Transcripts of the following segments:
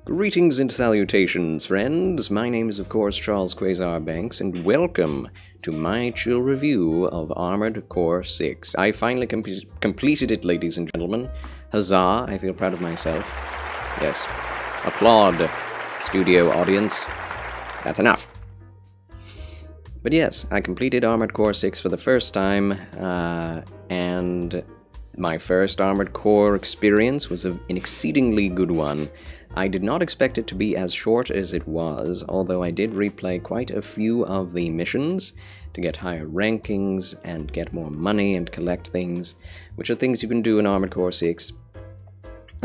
Greetings and salutations, friends. My name is, of course, Charles Quasar Banks, and welcome to my chill review of Armored Core 6. I finally completed it, ladies and gentlemen. Huzzah, I feel proud of myself. Yes. Applaud, studio audience. That's enough. But yes, I completed Armored Core 6 for the first time, and my first Armored Core experience was an exceedingly good one. I did not expect it to be as short as it was, although I did replay quite a few of the missions to get higher rankings and get more money and collect things, which are things you can do in Armored Core 6.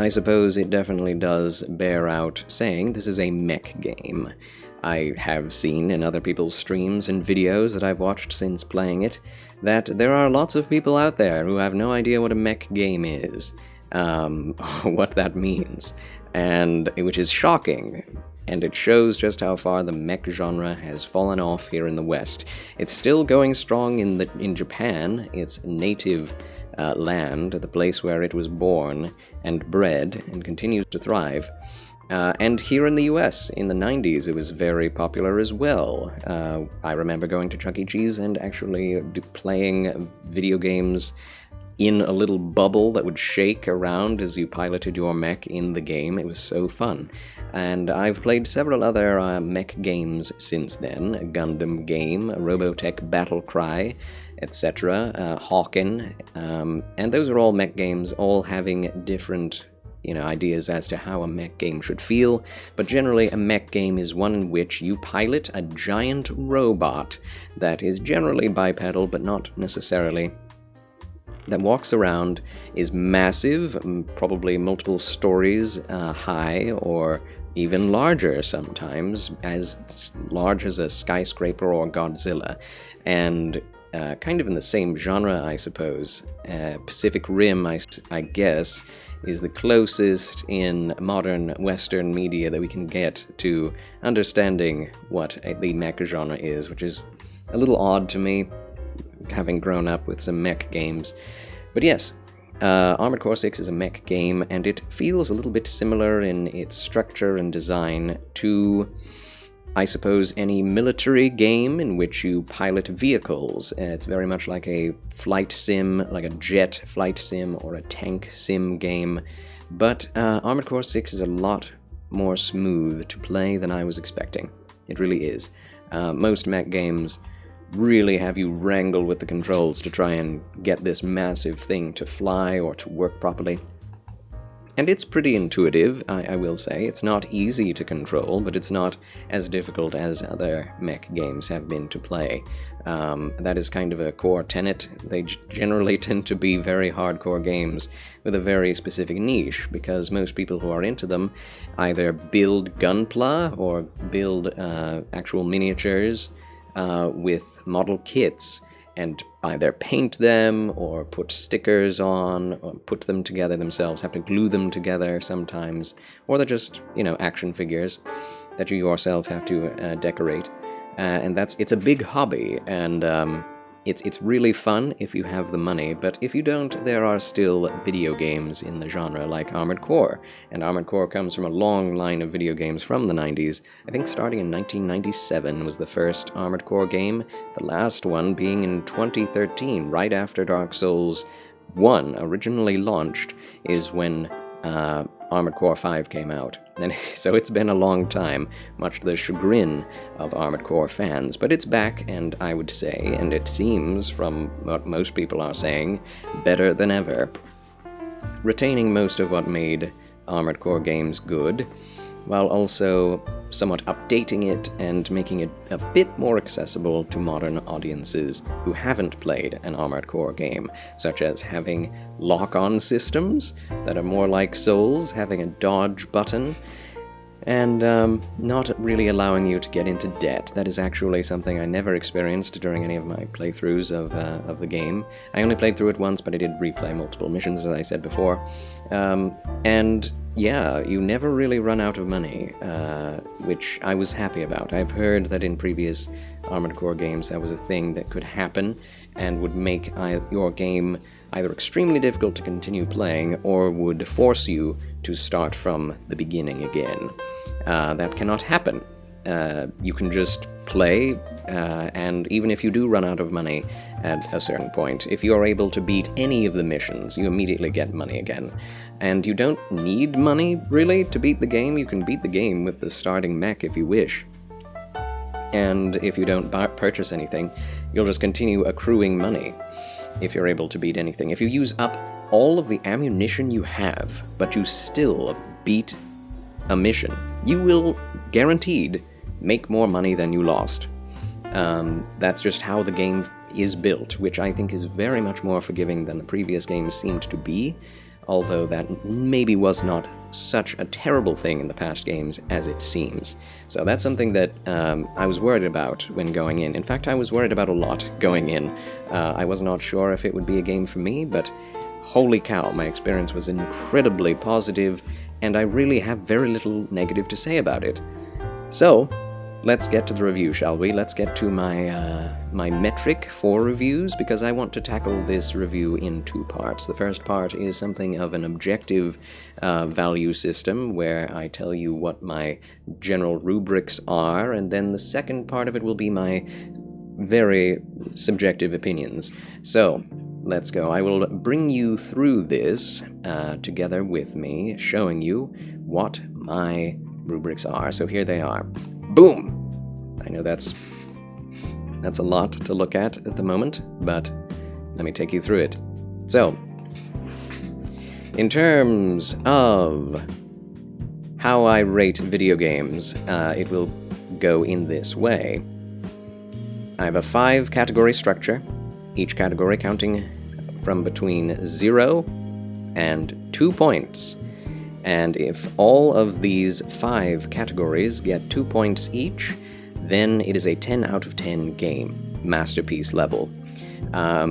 I suppose it definitely does bear out saying this is a mech game. I have seen in other people's streams and videos that I've watched since playing it that there are lots of people out there who have no idea what a mech game is, what that means, and which is shocking, and it shows just how far the mech genre has fallen off here in the West. It's still going strong in Japan, its native land, the place where it was born and bred, and continues to thrive. And here in the US, in the 90s, it was very popular as well. I remember going to Chuck E. Cheese and actually playing video games in a little bubble that would shake around as you piloted your mech in the game. It was so fun. And I've played several other mech games since then. A Gundam game, a Robotech Battle Cry, etc., Hawken, and those are all mech games, all having different ideas as to how a mech game should feel, but generally a mech game is one in which you pilot a giant robot that is generally bipedal, but not necessarily, that walks around, is massive, probably multiple stories high, or even larger sometimes, as large as a skyscraper or Godzilla, and kind of in the same genre, I suppose. Pacific Rim, I guess, is the closest in modern Western media that we can get to understanding what the mech genre is, which is a little odd to me, having grown up with some mech games. But yes, Armored Core 6 is a mech game, and it feels a little bit similar in its structure and design to, I suppose, any military game in which you pilot vehicles. It's very much like a flight sim, like a jet flight sim or a tank sim game, but Armored Core 6 is a lot more smooth to play than I was expecting. It really is. Most mech games really have you wrangle with the controls to try and get this massive thing to fly or to work properly. And it's pretty intuitive, I will say. It's not easy to control, but it's not as difficult as other mech games have been to play. That is kind of a core tenet. They generally tend to be very hardcore games with a very specific niche, because most people who are into them either build gunpla or build actual miniatures with model kits, and either paint them or put stickers on or put them together themselves, have to glue them together sometimes, or they're just, action figures that you yourself have to decorate. And it's a big hobby, and it's really fun if you have the money, but if you don't, there are still video games in the genre like Armored Core, and Armored Core comes from a long line of video games from the 90s. I think starting in 1997 was the first Armored Core game, the last one being in 2013, right after Dark Souls 1 originally launched, is when Armored Core 5 came out. And so it's been a long time, much to the chagrin of Armored Core fans, but it's back, and I would say, and it seems from what most people are saying, better than ever. Retaining most of what made Armored Core games good, while also somewhat updating it and making it a bit more accessible to modern audiences who haven't played an Armored Core game, such as having lock-on systems that are more like Souls, having a dodge button, and not really allowing you to get into debt. That is actually something I never experienced during any of my playthroughs of the game. I only played through it once, but I did replay multiple missions, as I said before. And yeah, you never really run out of money, which I was happy about. I've heard that in previous Armored Core games that was a thing that could happen and would make your game either extremely difficult to continue playing or would force you to start from the beginning again. That cannot happen. You can just play, and even if you do run out of money at a certain point, if you're able to beat any of the missions, you immediately get money again. And you don't need money, really, to beat the game. You can beat the game with the starting mech if you wish. And if you don't purchase anything, you'll just continue accruing money if you're able to beat anything. If you use up all of the ammunition you have, but you still beat a mission, you will guaranteed make more money than you lost. That's just how the game is built, which I think is very much more forgiving than the previous games seemed to be, although that maybe was not such a terrible thing in the past games as it seems. So that's something that I was worried about when going in. In fact, I was worried about a lot going in. I was not sure if it would be a game for me, but holy cow, my experience was incredibly positive, and I really have very little negative to say about it. So, let's get to the review, shall we? Let's get to my metric for reviews, because I want to tackle this review in two parts. The first part is something of an objective value system, where I tell you what my general rubrics are, and then the second part of it will be my very subjective opinions. So, let's go. I will bring you through this together with me, showing you what my rubrics are. So here they are. Boom! I know that's a lot to look at the moment, but let me take you through it. So, in terms of how I rate video games, it will go in this way. I have a 5-category structure, each category counting from between 0 and 2 points. And if all of these 5 categories get 2 points each, then it is a 10 out of 10 game, masterpiece level. I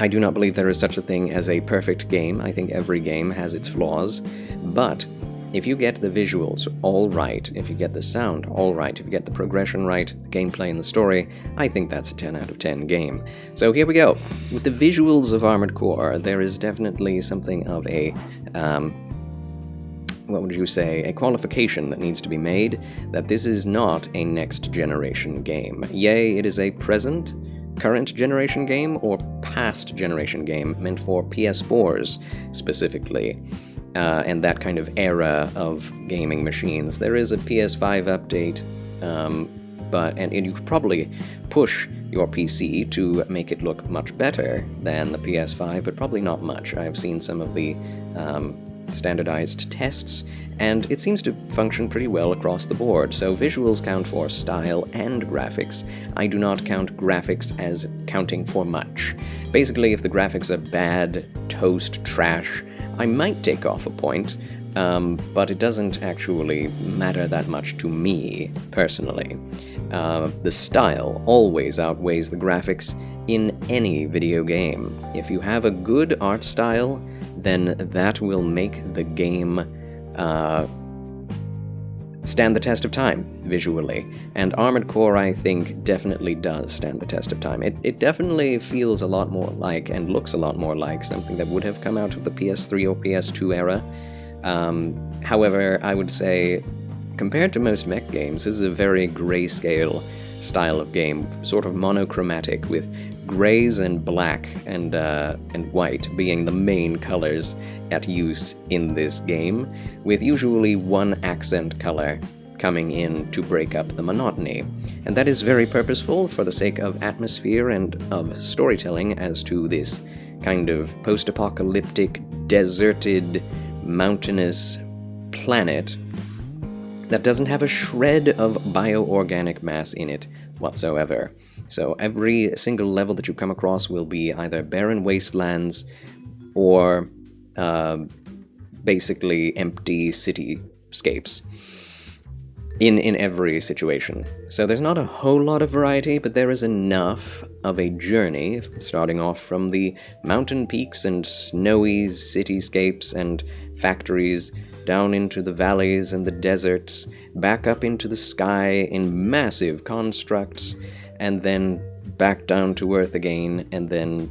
do not believe there is such a thing as a perfect game. I think every game has its flaws, but if you get the visuals all right, if you get the sound all right, if you get the progression right, the gameplay and the story, I think that's a 10 out of 10 game. So here we go. With the visuals of Armored Core, there is definitely something of a, what would you say, a qualification that needs to be made, that this is not a next-generation game. Yea, it is a current generation game, or past generation game, meant for PS4s specifically. And that kind of era of gaming machines. There is a PS5 update, and you could probably push your PC to make it look much better than the PS5, but probably not much. I've seen some of the standardized tests, and it seems to function pretty well across the board. So visuals count for style and graphics. I do not count graphics as counting for much. Basically, if the graphics are bad, toast, trash, I might take off a point, but it doesn't actually matter that much to me, personally. The style always outweighs the graphics in any video game. If you have a good art style, then that will make the game stand the test of time, visually. And Armored Core, I think, definitely does stand the test of time. It definitely feels a lot more like, and looks a lot more like, something that would have come out of the PS3 or PS2 era. However, I would say, compared to most mech games, this is a very grayscale style of game, sort of monochromatic, with grays and black and white being the main colors at use in this game, with usually one accent color coming in to break up the monotony. And that is very purposeful for the sake of atmosphere and of storytelling as to this kind of post-apocalyptic, deserted, mountainous planet that doesn't have a shred of bioorganic mass in it whatsoever. So every single level that you come across will be either barren wastelands or basically empty cityscapes in every situation. So there's not a whole lot of variety, but there is enough of a journey, starting off from the mountain peaks and snowy cityscapes and factories, down into the valleys and the deserts, back up into the sky in massive constructs, and then back down to Earth again, and then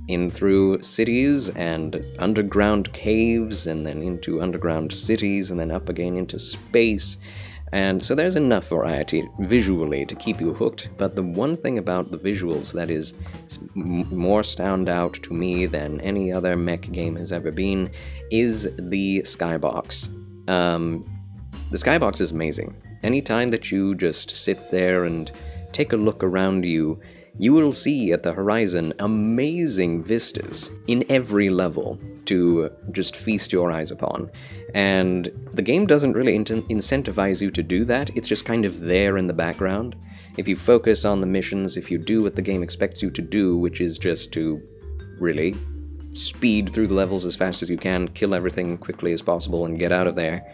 in through cities and underground caves, and then into underground cities, and then up again into space. And so there's enough variety visually to keep you hooked, but the one thing about the visuals that is more stand out to me than any other mech game has ever been is the skybox. The skybox is amazing. Anytime that you just sit there and take a look around you, you will see at the horizon amazing vistas in every level to just feast your eyes upon. And the game doesn't really incentivize you to do that, it's just kind of there in the background. If you focus on the missions, if you do what the game expects you to do, which is just to really speed through the levels as fast as you can, kill everything quickly as possible, and get out of there,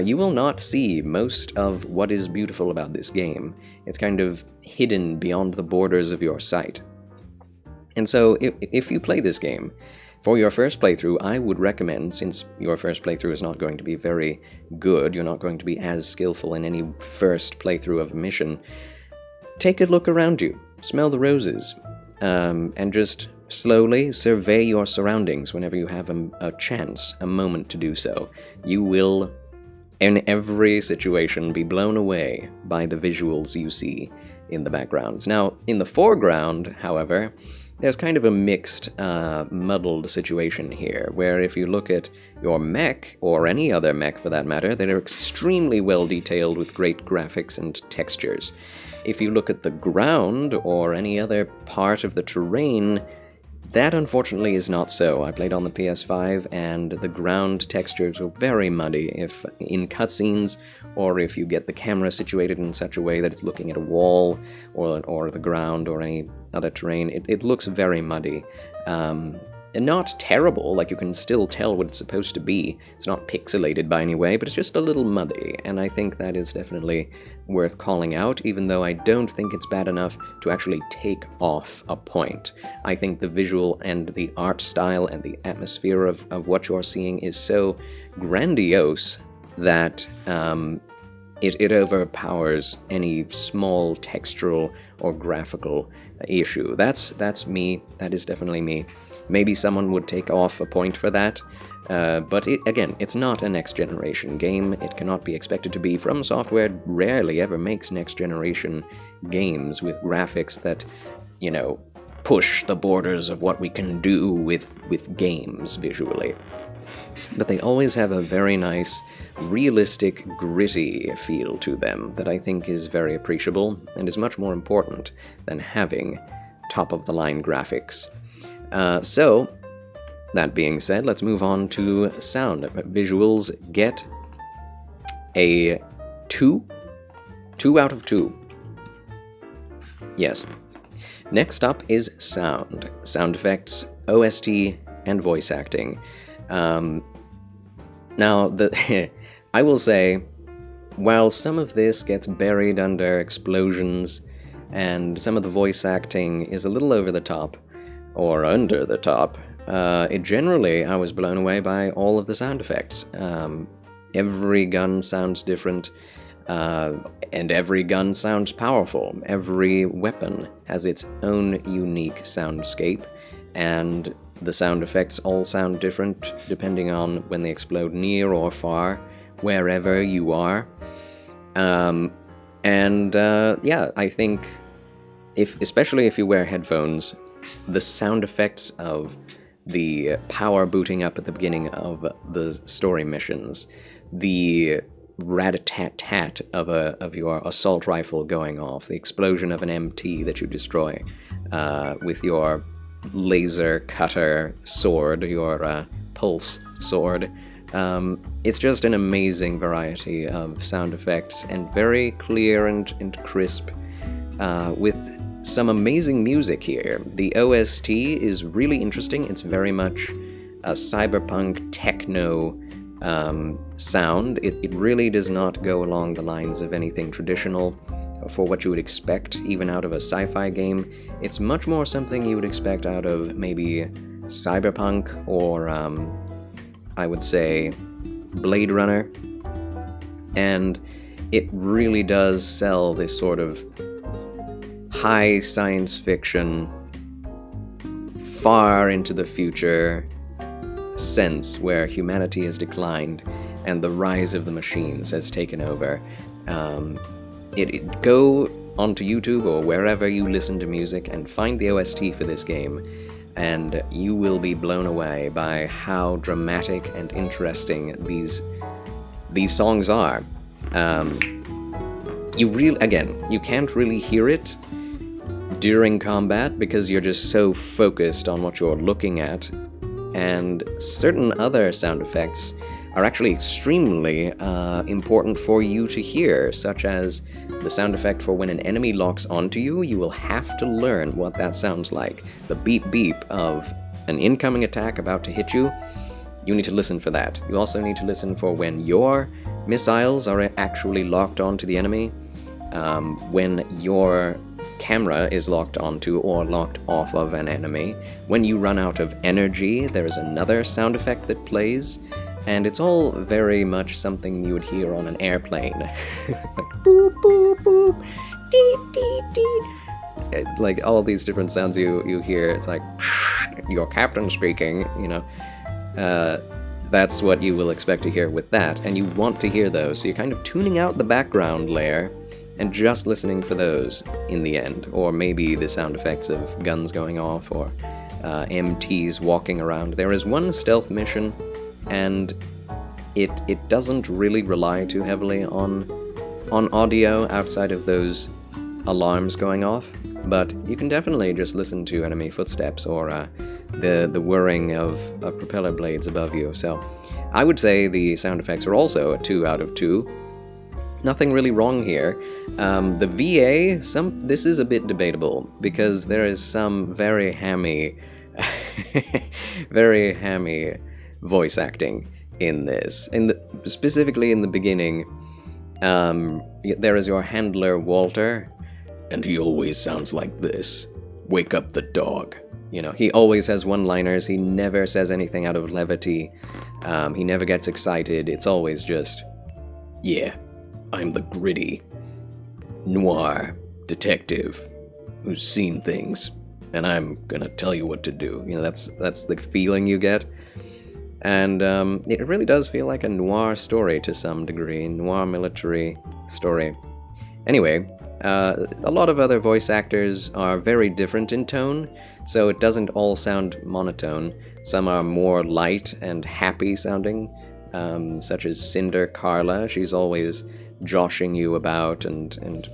you will not see most of what is beautiful about this game. It's kind of hidden beyond the borders of your sight. And so, if you play this game, for your first playthrough, I would recommend, since your first playthrough is not going to be very good, you're not going to be as skillful in any first playthrough of a mission, take a look around you, smell the roses, and just slowly survey your surroundings whenever you have a chance, a moment to do so. You will, in every situation, be blown away by the visuals you see in the backgrounds. Now, in the foreground, however, there's kind of a mixed, muddled situation here, where if you look at your mech, or any other mech for that matter, they're extremely well detailed with great graphics and textures. If you look at the ground, or any other part of the terrain, that unfortunately is not so. I played on the PS5, and the ground textures were very muddy if in cutscenes, or if you get the camera situated in such a way that it's looking at a wall, or the ground, or any other terrain. It looks very muddy. And not terrible, like you can still tell what it's supposed to be. It's not pixelated by any way, but it's just a little muddy, and I think that is definitely worth calling out, even though I don't think it's bad enough to actually take off a point. I think the visual and the art style and the atmosphere of what you're seeing is so grandiose that it overpowers any small textural or graphical issue. That's me. That is definitely me. Maybe someone would take off a point for that, but again, it's not a next-generation game. It cannot be expected to be. From Software rarely ever makes next-generation games with graphics that, push the borders of what we can do with games visually. But they always have a very nice, realistic, gritty feel to them that I think is very appreciable and is much more important than having top-of-the-line graphics. So, that being said, let's move on to sound. Visuals get a 2 out of 2. Yes. Next up is sound. Sound effects, OST, and voice acting. Now, I will say, while some of this gets buried under explosions, and some of the voice acting is a little over the top, or under the top, generally I was blown away by all of the sound effects. Every gun sounds different, and every gun sounds powerful. Every weapon has its own unique soundscape, and the sound effects all sound different depending on when they explode near or far, wherever you are. I think, especially if you wear headphones, the sound effects of the power booting up at the beginning of the story missions, the rat-a-tat-tat of your assault rifle going off, the explosion of an MT that you destroy with your laser cutter sword, your pulse sword. It's just an amazing variety of sound effects, and very clear and crisp, with some amazing music here. The OST is really interesting. It's very much a cyberpunk techno sound. It really does not go along the lines of anything traditional for what you would expect even out of a sci-fi game. It's much more something you would expect out of maybe Cyberpunk or I would say Blade Runner. And it really does sell this sort of high science fiction, far into the future sense where humanity has declined and the rise of the machines has taken over. Go onto YouTube or wherever you listen to music and find the OST for this game, and you will be blown away by how dramatic and interesting these songs are. You can't really hear it during combat because you're just so focused on what you're looking at, and certain other sound effects are actually extremely important for you to hear, such as the sound effect for when an enemy locks onto you. You will have to learn what that sounds like. The beep beep of an incoming attack about to hit you, you need to listen for that. You also need to listen for when your missiles are actually locked onto the enemy, when your camera is locked onto or locked off of an enemy. When you run out of energy, there is another sound effect that plays, and it's all very much something you would hear on an airplane. Like boop, boop, boop, deet, deet, deet. It's like all these different sounds you hear. It's like, your captain speaking, you know. That's what you will expect to hear with that, and you want to hear those, so you're kind of tuning out the background layer and just listening for those in the end, or maybe the sound effects of guns going off, or MTs walking around. There is one stealth mission, and it doesn't really rely too heavily on audio outside of those alarms going off, but you can definitely just listen to enemy footsteps or the whirring of propeller blades above you. So I would say the sound effects are also a 2 out of 2. Nothing really wrong here. The VA, this is a bit debatable, because there is some very hammy very hammy voice acting in this. Specifically in the beginning, there is your handler Walter, and he always sounds like this. Wake up the dog. You know, he always has one-liners. He never says anything out of levity. He never gets excited. It's always just, yeah, I'm the gritty, noir detective who's seen things, and I'm gonna tell you what to do. You know, that's the feeling you get. And it really does feel like a noir story to some degree, noir military story. Anyway, a lot of other voice actors are very different in tone, so it doesn't all sound monotone. Some are more light and happy sounding, such as Cinder Carla. She's always joshing you about and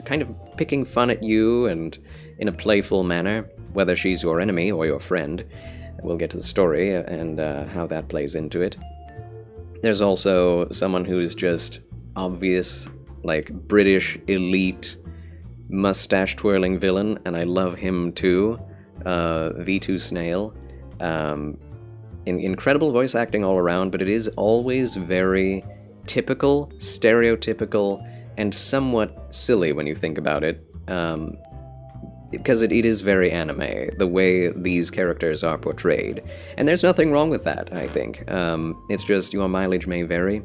kind of picking fun at you, and in a playful manner, whether she's your enemy or your friend. We'll get to the story and how that plays into it. There's also someone who's just obvious, like British elite mustache-twirling villain, and I love him too, V2 Snail. Incredible voice acting all around, but it is always very typical, stereotypical, and somewhat silly when you think about it, because it is very anime, the way these characters are portrayed. And there's nothing wrong with that, I think. It's just your mileage may vary.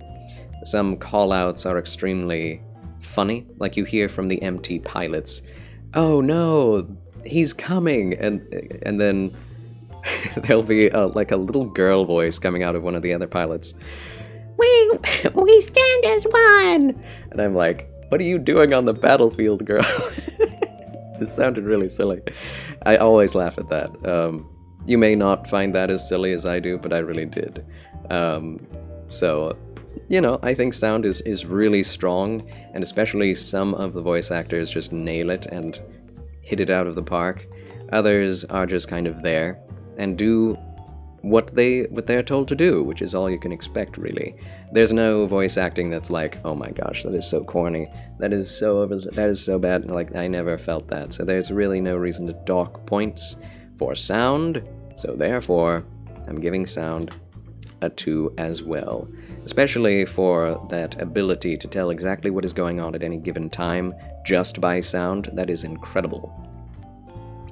Some call-outs are extremely funny, like you hear from the MT pilots, "Oh no, he's coming," and then there'll be like a little girl voice coming out of one of the other pilots. We stand as one! And I'm like, what are you doing on the battlefield, girl? It sounded really silly. I always laugh at that. You may not find that as silly as I do, but I really did. So, you know, I think sound is really strong, and especially some of the voice actors just nail it and hit it out of the park. Others are just kind of there and do what they're told to do, which is all you can expect, really. There's no voice acting that's like, oh my gosh, that is so corny, that is so bad. Like, I never felt that. So there's really no reason to dock points for sound. So therefore, I'm giving sound a 2 as well. Especially for that ability to tell exactly what is going on at any given time, just by sound. That is incredible.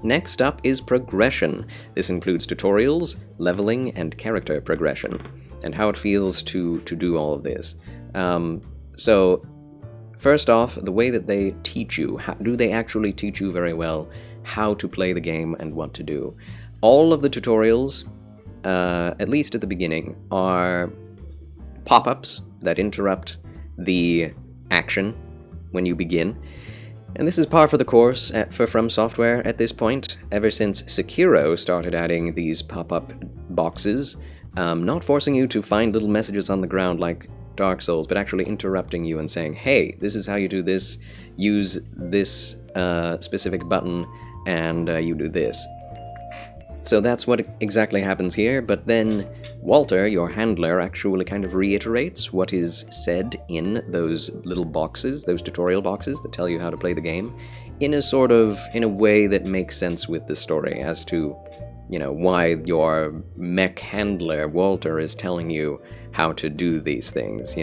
Next up is progression. This includes tutorials, leveling, and character progression, and how it feels to do all of this. So, first off, the way that they teach you, do they actually teach you very well how to play the game and what to do? All of the tutorials, at least at the beginning, are pop-ups that interrupt the action when you begin. And this is par for the course for From Software at this point, ever since Sekiro started adding these pop-up boxes, not forcing you to find little messages on the ground like Dark Souls, but actually interrupting you and saying, hey, this is how you do this, use this specific button, and you do this. So that's what exactly happens here, but then Walter, your handler, actually kind of reiterates what is said in those little boxes, those tutorial boxes that tell you how to play the game, in a way that makes sense with the story as to, why your mech handler, Walter, is telling you how to do these things,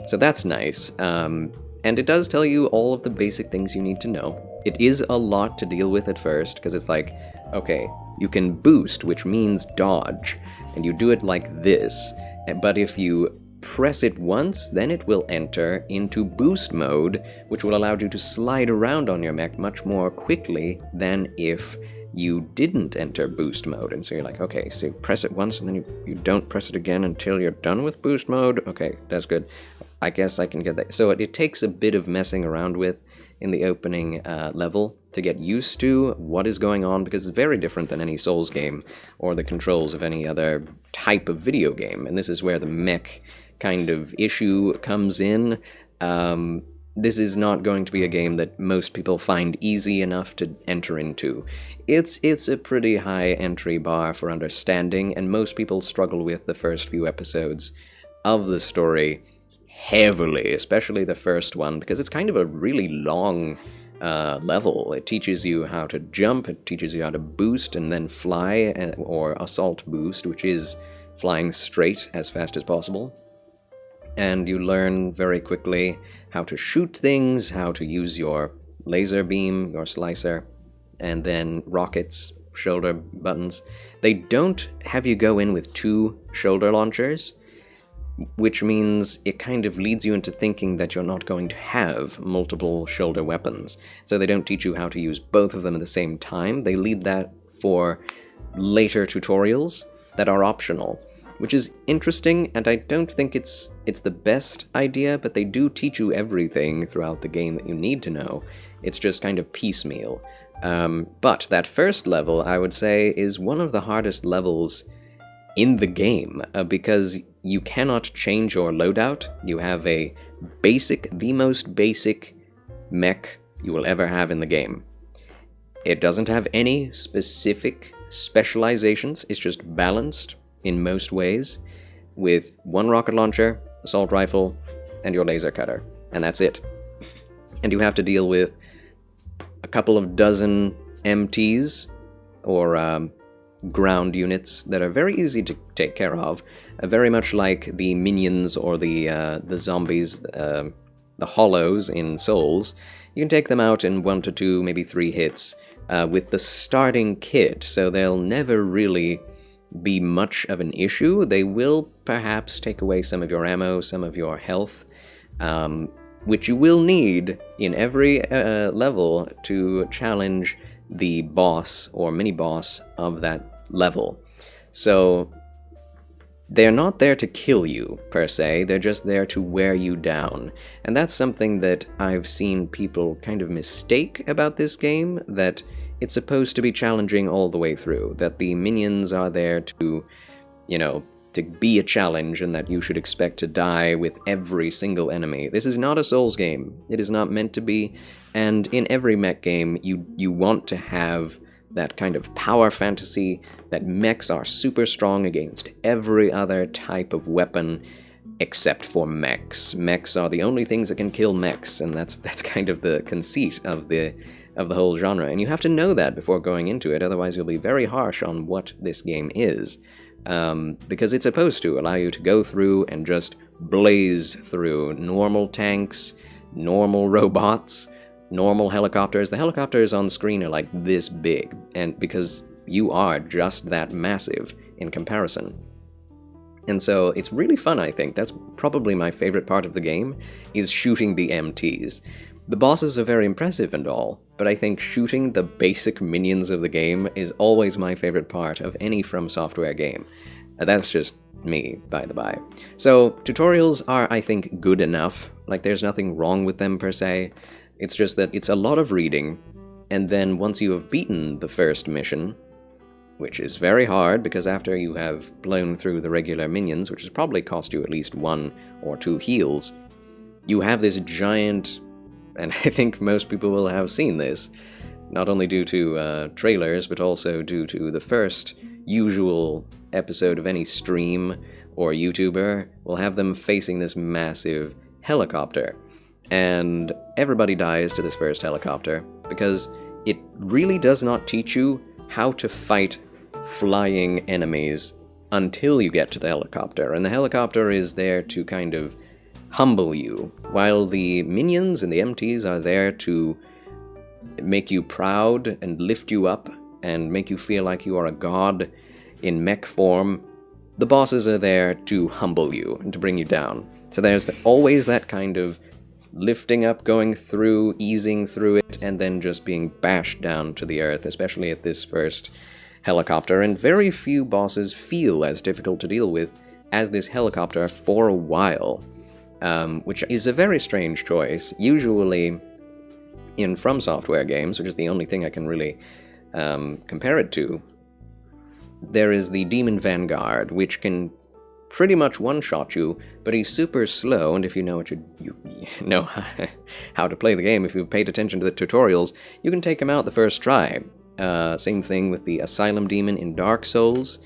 So that's nice, and it does tell you all of the basic things you need to know. It is a lot to deal with at first, because it's like, okay, you can boost, which means dodge, and you do it like this, but if you press it once, then it will enter into boost mode, which will allow you to slide around on your mech much more quickly than if you didn't enter boost mode. And so you're like, okay, so you press it once, and then you don't press it again until you're done with boost mode. Okay, that's good. I guess I can get that. So it takes a bit of messing around with in the opening level to get used to what is going on, because it's very different than any Souls game or the controls of any other type of video game, and this is where the mech kind of issue comes in. This is not going to be a game that most people find easy enough to enter into. It's a pretty high entry bar for understanding, and most people struggle with the first few episodes of the story heavily, especially the first one, because it's kind of a really long level. It teaches you how to jump, it teaches you how to boost and then fly, or assault boost, which is flying straight as fast as possible. And you learn very quickly how to shoot things, how to use your laser beam, your slicer, and then rockets, shoulder buttons. They don't have you go in with 2 shoulder launchers, which means it kind of leads you into thinking that you're not going to have multiple shoulder weapons. So they don't teach you how to use both of them at the same time. They lead that for later tutorials that are optional, which is interesting, and I don't think it's the best idea, but they do teach you everything throughout the game that you need to know. It's just kind of piecemeal. But that first level, I would say, is one of the hardest levels in the game, because you cannot change your loadout. You have a the most basic mech you will ever have in the game. It doesn't have any specific specializations, it's just balanced in most ways, with 1 rocket launcher, assault rifle, and your laser cutter, and that's it. And you have to deal with a couple of dozen MTs, or ground units, that are very easy to take care of, very much like the minions or the zombies, the hollows in Souls. You can take them out in 1 to 2, maybe 3 hits with the starting kit, so they'll never really be much of an issue. They will perhaps take away some of your ammo, some of your health, which you will need in every level to challenge the boss or mini-boss of that level. So they're not there to kill you, per se, they're just there to wear you down. And that's something that I've seen people kind of mistake about this game, that it's supposed to be challenging all the way through, that the minions are there to, to be a challenge, and that you should expect to die with every single enemy. This is not a Souls game. It is not meant to be, and in every mech game, you want to have that kind of power fantasy, that mechs are super strong against every other type of weapon except for mechs. Mechs are the only things that can kill mechs, and that's kind of the conceit of the whole genre. And you have to know that before going into it, otherwise you'll be very harsh on what this game is. Because it's supposed to allow you to go through and just blaze through normal tanks, normal robots, normal helicopters. The helicopters on screen are like this big, and because you are just that massive in comparison. And so it's really fun, I think. That's probably my favorite part of the game, is shooting the MTs. The bosses are very impressive and all, but I think shooting the basic minions of the game is always my favorite part of any From Software game. That's just me, by the by. So, tutorials are, I think, good enough. Like, there's nothing wrong with them per se. It's just that it's a lot of reading, and then once you have beaten the first mission, which is very hard, because after you have blown through the regular minions, which has probably cost you at least 1 or 2 heals, you have this giant, and I think most people will have seen this, not only due to trailers, but also due to the first usual episode of any stream or YouTuber, will have them facing this massive helicopter. And everybody dies to this first helicopter, because it really does not teach you how to fight flying enemies until you get to the helicopter, and the helicopter is there to kind of humble you, while the minions and the MTs are there to make you proud and lift you up and make you feel like you are a god in mech form. The bosses are there to humble you and to bring you down. So there's always that kind of lifting up, going through, easing through it, and then just being bashed down to the earth, especially at this first helicopter, and very few bosses feel as difficult to deal with as this helicopter for a while, which is a very strange choice. Usually in From Software games, which is the only thing I can really compare it to, there is the Demon Vanguard, which can pretty much one-shot you, but he's super slow, and if you know you know how to play the game, if you've paid attention to the tutorials, you can take him out the first try. Same thing with the Asylum Demon in Dark Souls.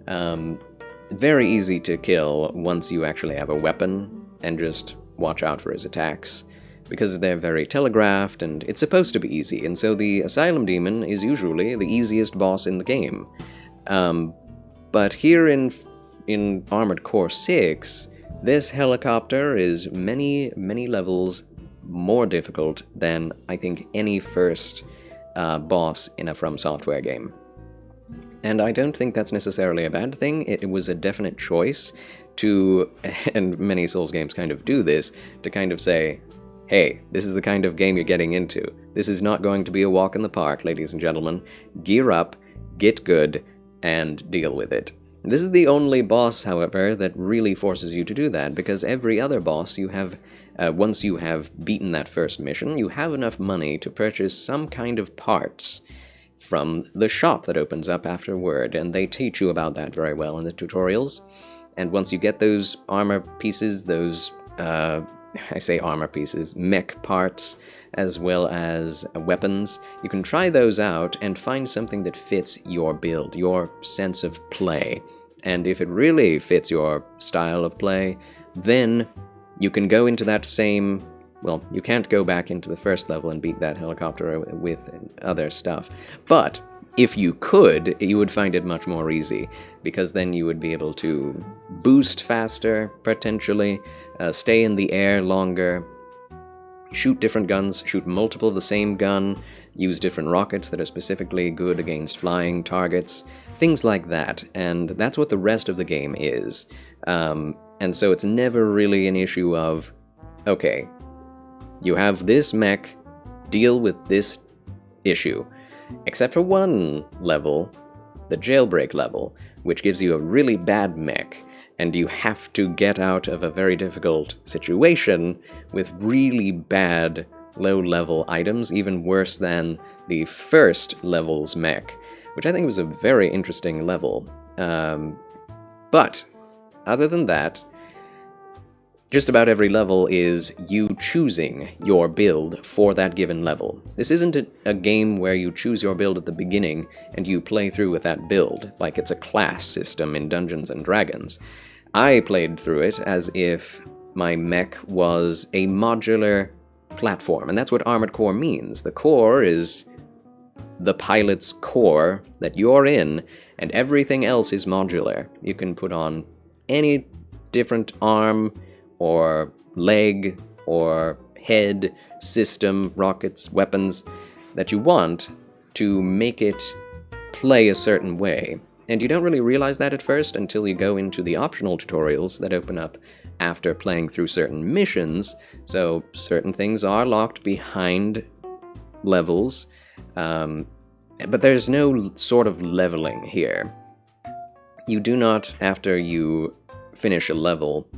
Very easy to kill once you actually have a weapon, and just watch out for his attacks, because they're very telegraphed, and it's supposed to be easy, and so the Asylum Demon is usually the easiest boss in the game. But here in Armored Core 6, this helicopter is many, many levels more difficult than, I think, any first boss in a From Software game. And I don't think that's necessarily a bad thing. It was a definite choice to, and many Souls games kind of do this, to kind of say, hey, this is the kind of game you're getting into. This is not going to be a walk in the park, ladies and gentlemen. Gear up, get good, and deal with it. This is the only boss, however, that really forces you to do that, because every other boss you have, once you have beaten that first mission, you have enough money to purchase some kind of parts from the shop that opens up afterward, and they teach you about that very well in the tutorials. And once you get those armor pieces, those, I say armor pieces, mech parts, as well as weapons, you can try those out and find something that fits your build, your sense of play. And if it really fits your style of play, then you can go into that same, well, you can't go back into the first level and beat that helicopter with other stuff, but if you could, you would find it much more easy, because then you would be able to boost faster, potentially, stay in the air longer, shoot different guns, shoot multiple of the same gun, use different rockets that are specifically good against flying targets, things like that, and that's what the rest of the game is. And so it's never really an issue of, okay, you have this mech, deal with this issue. Except for one level, the jailbreak level, which gives you a really bad mech, and you have to get out of a very difficult situation with really bad low-level items, even worse than the first level's mech, which I think was a very interesting level. But, other than that, just about every level is you choosing your build for that given level. This isn't a game where you choose your build at the beginning and you play through with that build, like it's a class system in Dungeons & Dragons. I played through it as if my mech was a modular platform, and that's what Armored Core means. The core is the pilot's core that you're in, and everything else is modular. You can put on any different arm, or leg, or head, system, rockets, weapons that you want to make it play a certain way. And you don't really realize that at first until you go into the optional tutorials that open up after playing through certain missions. So certain things are locked behind levels, but there's no sort of leveling here. You do not, after you finish a level,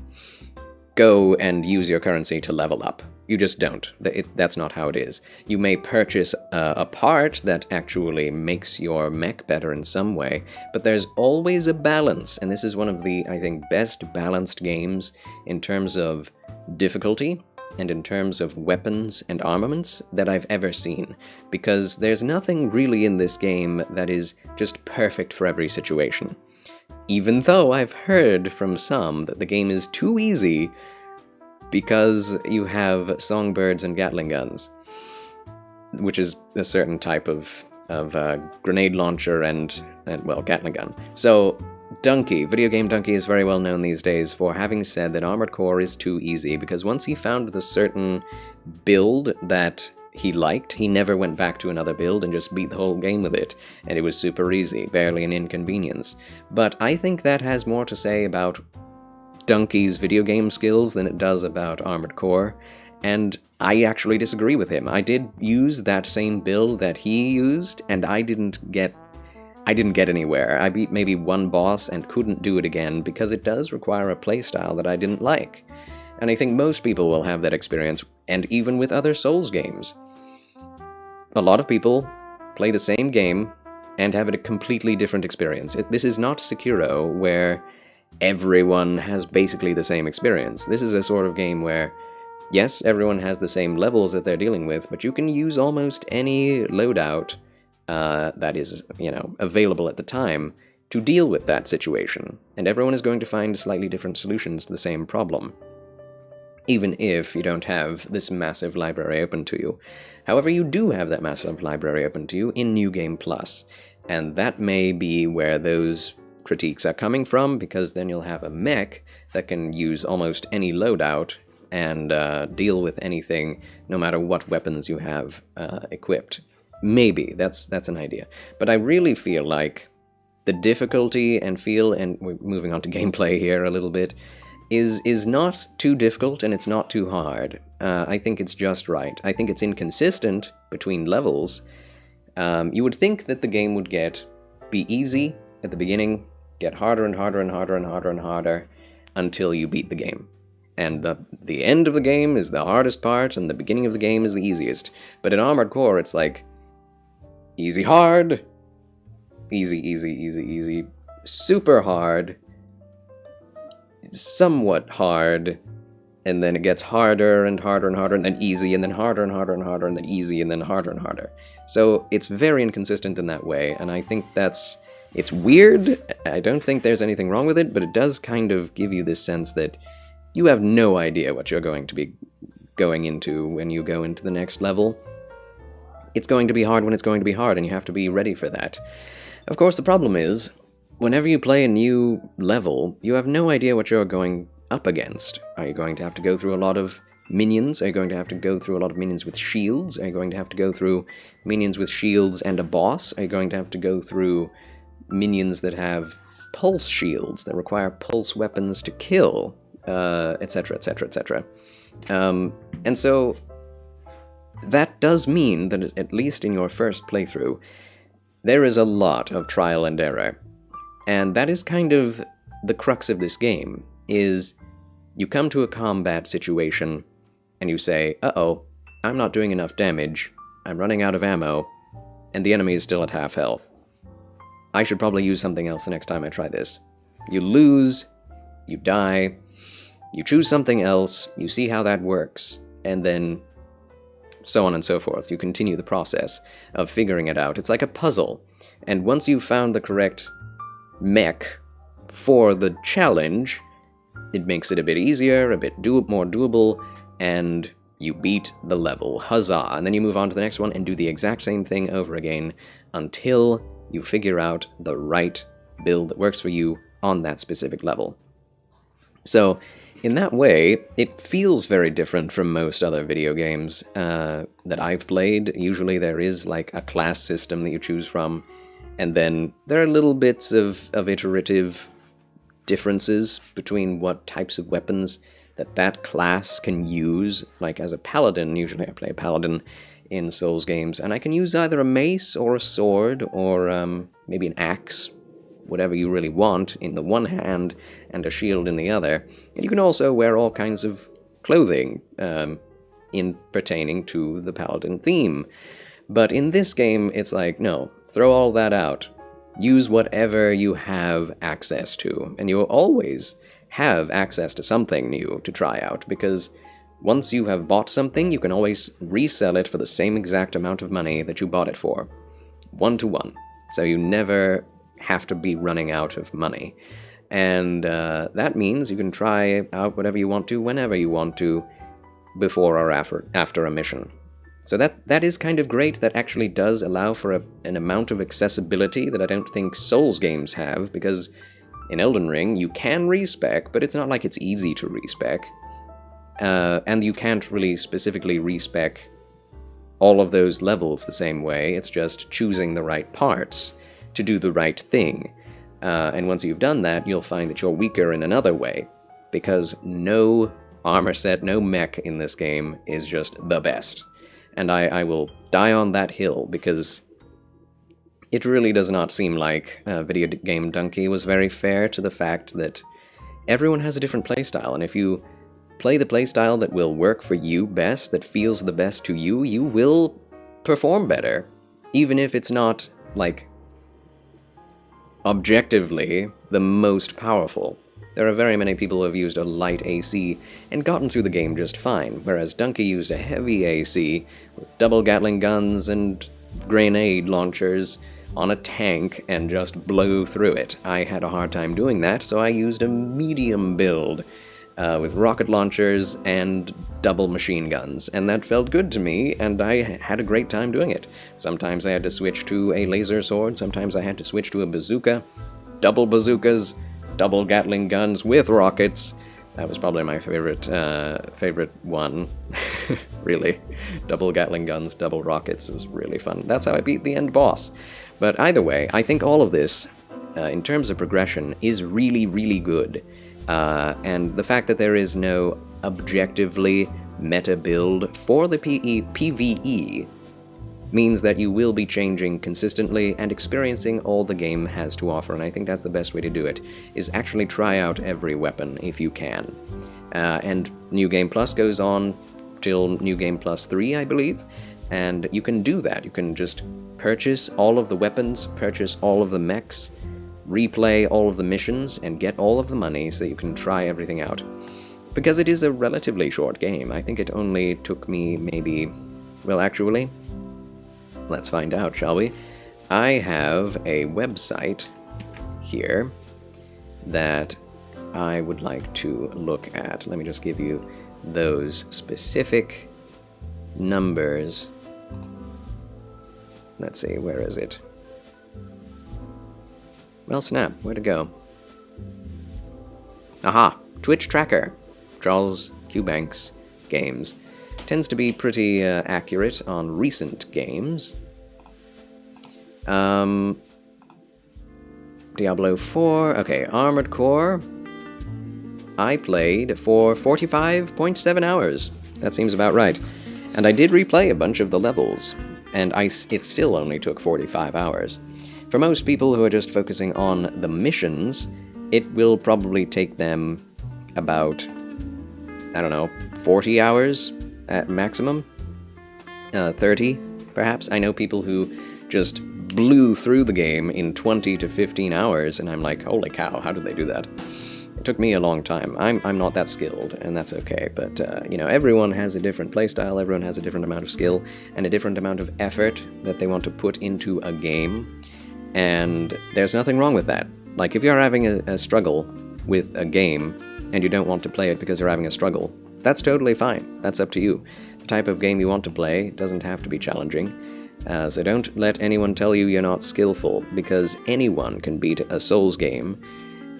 go and use your currency to level up. You just don't. That's not how it is. You may purchase a part that actually makes your mech better in some way, but there's always a balance, and this is one of the, I think, best balanced games in terms of difficulty and in terms of weapons and armaments that I've ever seen, because there's nothing really in this game that is just perfect for every situation. Even though I've heard from some that the game is too easy because you have songbirds and Gatling guns, which is a certain type of grenade launcher and, well, Gatling gun. So, Donkey, Video Game Donkey, is very well known these days for having said that Armored Core is too easy, because once he found the certain build that he liked, he never went back to another build and just beat the whole game with it, and it was super easy, barely an inconvenience. But I think that has more to say about Donkey's video game skills than it does about Armored Core, and I actually disagree with him. I did use that same build that he used, and I didn't get anywhere. I beat maybe one boss and couldn't do it again because it does require a playstyle that I didn't like. And I think most people will have that experience, and even with other Souls games. A lot of people play the same game and have a completely different experience. This is not Sekiro, where everyone has basically the same experience. This is a sort of game where, yes, everyone has the same levels that they're dealing with, but you can use almost any loadout that is, available at the time to deal with that situation, and everyone is going to find slightly different solutions to the same problem, even if you don't have this massive library open to you. However, you do have that massive library open to you in New Game Plus, and that may be where those critiques are coming from, because then you'll have a mech that can use almost any loadout and deal with anything, no matter what weapons you have equipped. Maybe, that's an idea. But I really feel like the difficulty and we're moving on to gameplay here a little bit, is not too difficult and it's not too hard. I think it's just right. I think it's inconsistent between levels. You would think that the game would be easy at the beginning, get harder and harder and harder and harder and harder until you beat the game. And the end of the game is the hardest part, and the beginning of the game is the easiest. But in Armored Core, it's like easy, hard, easy, easy, easy, easy, super hard, somewhat hard, and then it gets harder and harder and harder, and then easy, and then harder and harder and harder, and then easy, and then harder and harder. So it's very inconsistent in that way, and I think it's weird. I don't think there's anything wrong with it, but it does kind of give you this sense that you have no idea what you're going to be going into when you go into the next level. It's going to be hard when it's going to be hard, and you have to be ready for that. Of course, the problem is, whenever you play a new level, you have no idea what you're going up against. Are you going to have to go through a lot of minions? Are you going to have to go through a lot of minions with shields? Are you going to have to go through minions with shields and a boss? Are you going to have to go through minions that have pulse shields, that require pulse weapons to kill, etc., etc., etc. And so that does mean that, at least in your first playthrough, there is a lot of trial and error. And that is kind of the crux of this game, is you come to a combat situation and you say, uh-oh, I'm not doing enough damage, I'm running out of ammo, and the enemy is still at half health. I should probably use something else the next time I try this. You lose, you die, you choose something else, you see how that works, and then so on and so forth. You continue the process of figuring it out. It's like a puzzle, and once you've found the correct mech for the challenge, it makes it a bit easier, a bit more doable, and you beat the level. Huzzah! And then you move on to the next one and do the exact same thing over again until you figure out the right build that works for you on that specific level. So, In that way, it feels very different from most other video games that I've played. Usually there is like a class system that you choose from, and then there are little bits of iterative differences between what types of weapons that class can use. Like as a paladin, usually I play a paladin in Souls games, and I can use either a mace or a sword or maybe an axe, whatever you really want, in the one hand and a shield in the other. And you can also wear all kinds of clothing in pertaining to the paladin theme. But in this game, it's like, no, throw all that out. Use whatever you have access to, and you'll always have access to something new to try out, because once you have bought something, you can always resell it for the same exact amount of money that you bought it for. 1-to-1. So you never have to be running out of money. And that means you can try out whatever you want to, whenever you want to, before or after a mission. So that is kind of great. That actually does allow for an amount of accessibility that I don't think Souls games have, because in Elden Ring you can respec, but it's not like it's easy to respec. And you can't really specifically respec all of those levels the same way. It's just choosing the right parts to do the right thing. And once you've done that, you'll find that you're weaker in another way, because no armor set, no mech in this game is just the best. And I will die on that hill, because it really does not seem like Video Game Donkey was very fair to the fact that everyone has a different playstyle, and if you play the playstyle that will work for you best, that feels the best to you, you will perform better, even if it's not, like, objectively the most powerful. There are very many people who have used a light AC and gotten through the game just fine, whereas Donkey used a heavy AC with double Gatling guns and grenade launchers on a tank and just blew through it. I had a hard time doing that, so I used a medium build with rocket launchers and double machine guns, and that felt good to me, and I had a great time doing it. Sometimes I had to switch to a laser sword, sometimes I had to switch to a bazooka, double bazookas, double Gatling guns with rockets. That was probably my favorite one, really. Double Gatling guns, double rockets was really fun. That's how I beat the end boss. But either way, I think all of this, in terms of progression, is really, really good. And the fact that there is no objectively meta build for the PvE means that you will be changing consistently and experiencing all the game has to offer, and I think that's the best way to do it, is actually try out every weapon if you can. And New Game Plus goes on till New Game Plus 3, I believe, and you can do that. You can just purchase all of the weapons, purchase all of the mechs, replay all of the missions, and get all of the money so you can try everything out. Because it is a relatively short game. I think it only took me maybe... well, actually... let's find out, shall we? I have a website here that I would like to look at. Let me just give you those specific numbers. Let's see, where is it? Well, snap, where'd it go? Aha! Twitch Tracker. Charles Q. Banks Games. Tends to be pretty accurate on recent games. Diablo 4, okay, Armored Core, I played for 45.7 hours. That seems about right. And I did replay a bunch of the levels, and it still only took 45 hours. For most people who are just focusing on the missions, it will probably take them about, I don't know, 40 hours at maximum? 30, perhaps? I know people who just blew through the game in 20 to 15 hours, and I'm like, holy cow, how did they do that? It took me a long time. I'm not that skilled, and that's okay, but, you know, everyone has a different playstyle, everyone has a different amount of skill, and a different amount of effort that they want to put into a game, and there's nothing wrong with that. Like, if you're having a struggle with a game, and you don't want to play it because you're having a struggle, that's totally fine. That's up to you. The type of game you want to play doesn't have to be challenging. So don't let anyone tell you you're not skillful, because anyone can beat a Souls game.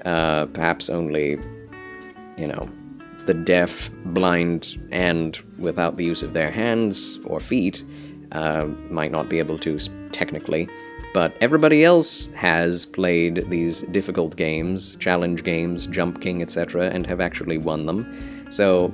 Perhaps only, you know, the deaf, blind, and without the use of their hands or feet might not be able to technically, but everybody else has played these difficult games, challenge games, Jump King, etc., and have actually won them. So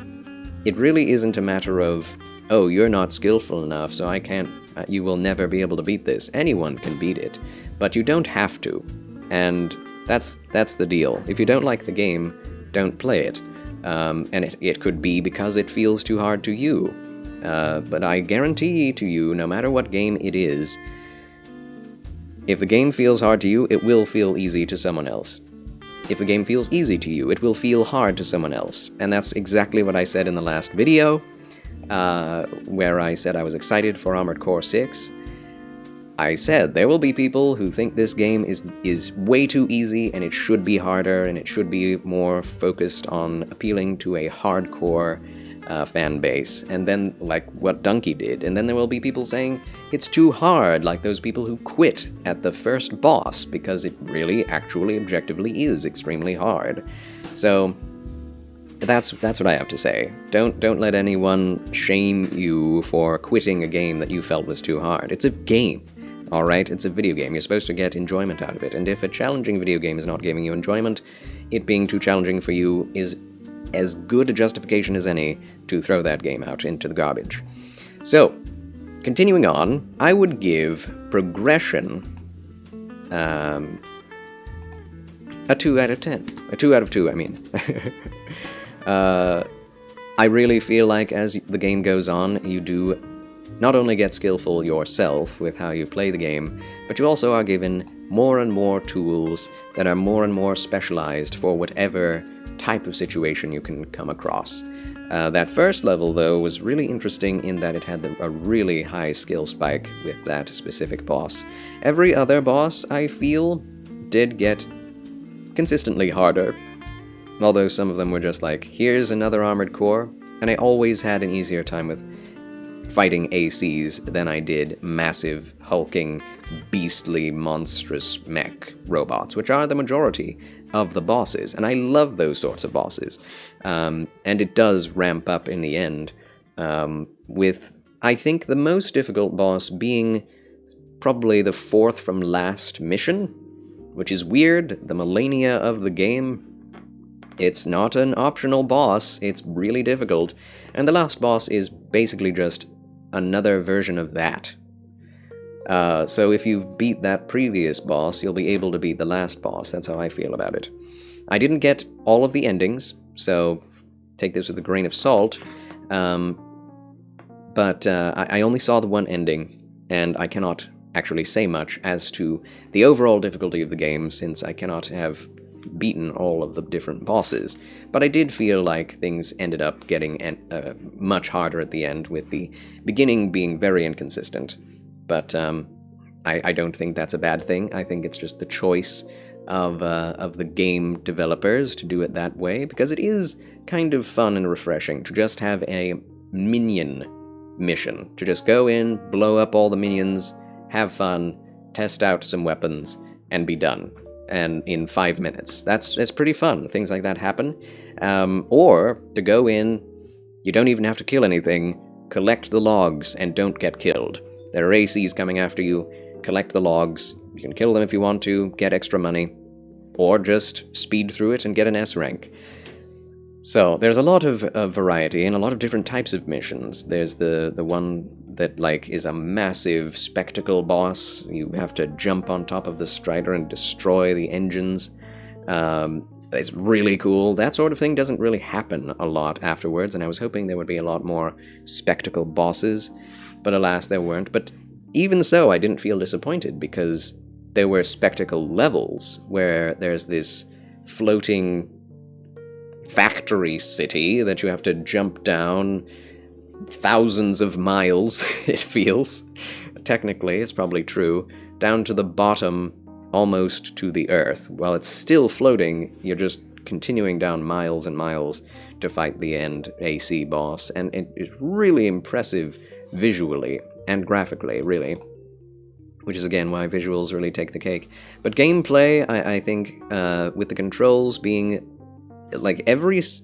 it really isn't a matter of, oh, you're not skillful enough, so I can't, you will never be able to beat this. Anyone can beat it, but you don't have to. And that's the deal. If you don't like the game, don't play it. And it could be because it feels too hard to you. But I guarantee to you, no matter what game it is, if the game feels hard to you, it will feel easy to someone else. If the game feels easy to you, it will feel hard to someone else. And that's exactly what I said in the last video, where I said I was excited for Armored Core 6. I said there will be people who think this game is way too easy and it should be harder and it should be more focused on appealing to a hardcore fan base, and then like what Donkey did, and then there will be people saying it's too hard, like those people who quit at the first boss, because it really actually objectively is extremely hard. So that's what I have to say. Don't let anyone shame you for quitting a game that you felt was too hard. It's a game. Alright, it's a video game. You're supposed to get enjoyment out of it, and if a challenging video game is not giving you enjoyment, it being too challenging for you is as good a justification as any to throw that game out into the garbage. So, continuing on, I would give progression a 2 out of 10. A 2 out of 2, I mean. I really feel like as the game goes on, you do not only get skillful yourself with how you play the game, but you also are given more and more tools that are more and more specialized for whatever type of situation you can come across. That first level, though, was really interesting in that it had a really high skill spike with that specific boss. Every other boss, I feel, did get consistently harder, although some of them were just like, here's another Armored Core, and I always had an easier time with fighting ACs than I did massive, hulking, beastly, monstrous mech robots, which are the majority of the bosses, and I love those sorts of bosses. And it does ramp up in the end, with, I think, the most difficult boss being probably the fourth from last mission, which is weird. The Millennia of the game, it's not an optional boss, it's really difficult, and the last boss is basically just another version of that. So if you've beat that previous boss, you'll be able to beat the last boss. That's how I feel about it. I didn't get all of the endings, so take this with a grain of salt, but I only saw the one ending, and I cannot actually say much as to the overall difficulty of the game, since I cannot have beaten all of the different bosses, but I did feel like things ended up getting much harder at the end, with the beginning being very inconsistent. But I don't think that's a bad thing. I think it's just the choice of the game developers to do it that way, because it is kind of fun and refreshing to just have a minion mission, to just go in, blow up all the minions, have fun, test out some weapons, and be done. And in 5 minutes. That's pretty fun. Things like that happen. Or to go in, you don't even have to kill anything, collect the logs and don't get killed. There are ACs coming after you, collect the logs, you can kill them if you want to, get extra money, or just speed through it and get an S rank. So there's a lot of variety and a lot of different types of missions. There's the one that like is a massive spectacle boss. You have to jump on top of the Strider and destroy the engines. It's really cool. That sort of thing doesn't really happen a lot afterwards, and I was hoping there would be a lot more spectacle bosses, but alas, there weren't. But even so, I didn't feel disappointed, because there were spectacle levels where there's this floating factory city that you have to jump down thousands of miles, it feels. Technically, it's probably true. Down to the bottom, almost to the earth. While it's still floating, you're just continuing down miles and miles to fight the end AC boss, and it is really impressive visually and graphically, really. Which is, again, why visuals really take the cake. But gameplay, I think, with the controls being like